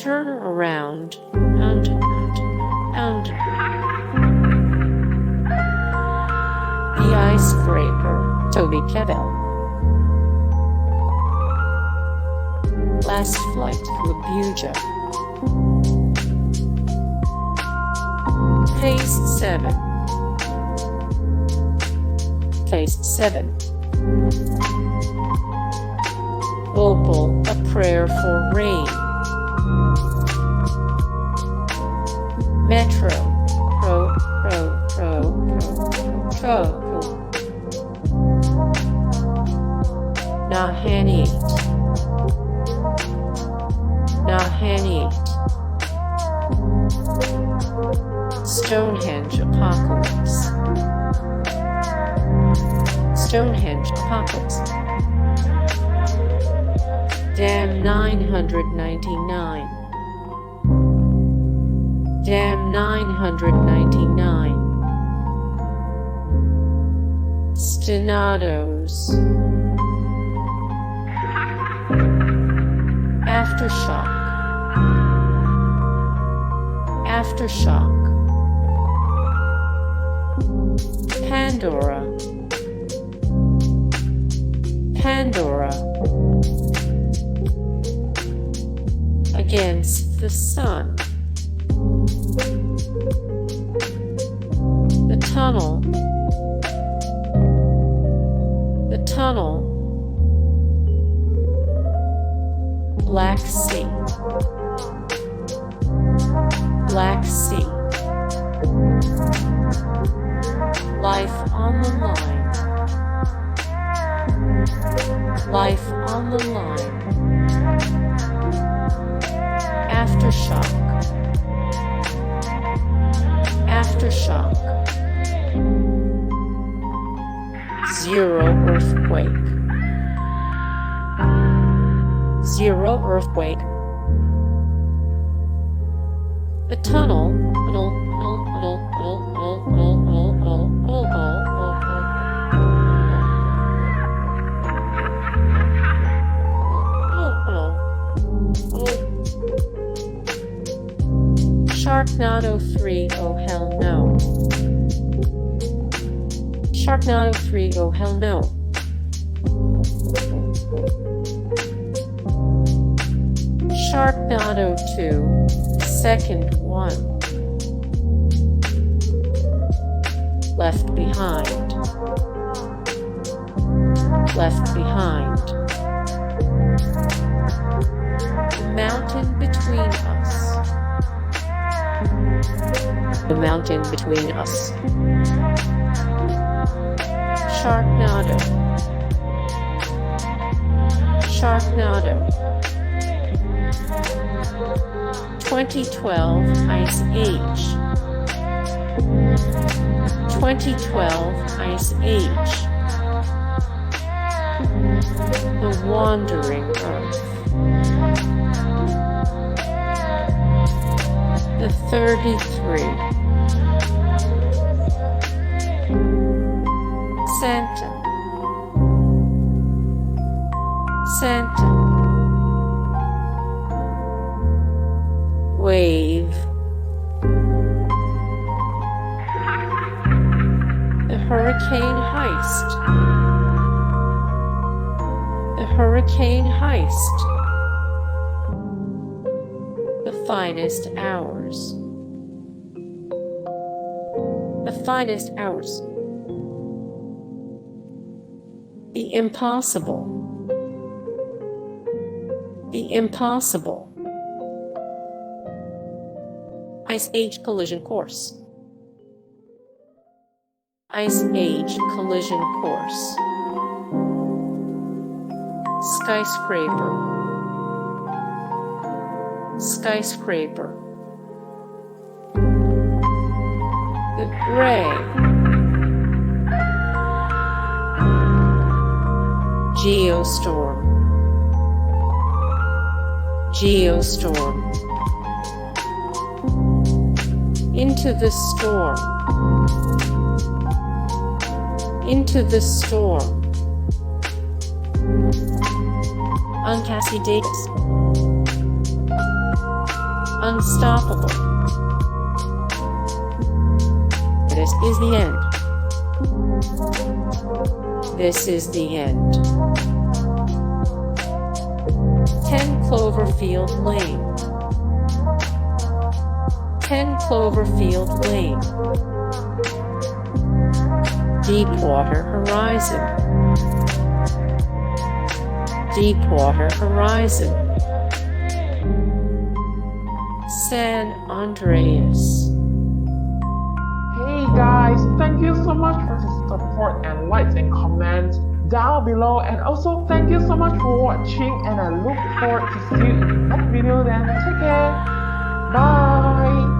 Turn around. The Icebreaker, Toby Kebbell. Last flight to Abuja. Phase 7. Phase 7. Bhopal, a prayer for rain. Metro, pro. Hannyate. Stonehenge Apocalypse. Stonehenge Apocalypse. Dam 999. Dam 999. Stonados. Aftershock. Aftershock. Pandora. Pandora. Against the sun. The tunnel. The tunnel. Black Sea. Black Sea. Life on the line. Life on the line. Aftershock. Aftershock. Zero earthquake. Zero earthquake. The tunnel. Sharknado 3, oh hell no. Sharknado 3, oh hell no. Sharknado 2, the second one. Left behind. Left behind. The mountain between us. The mountain between us. Sharknado. Sharknado. 2012 Ice Age. 2012 Ice Age. The Wandering Earth. The 33. Sanctum. Sanctum. Wave. The Hurricane Heist. The Hurricane Heist. The finest hours. The finest hours. The impossible. The impossible. Ice Age collision course. Ice Age collision course. Skyscraper. Skyscraper. The Gray. Geostorm. Geostorm. Into the storm. Into the storm. Uncassie Davis. Unstoppable. This is the end. This is the end. 10 Cloverfield Lane. 10 Cloverfield Lane. Deepwater Horizon. Deepwater Horizon. San Andreas. Hey guys, thank you so much for the support and likes and comments down below, and also thank you so much for watching, and I look forward to see you in the next video. Then take care. Bye.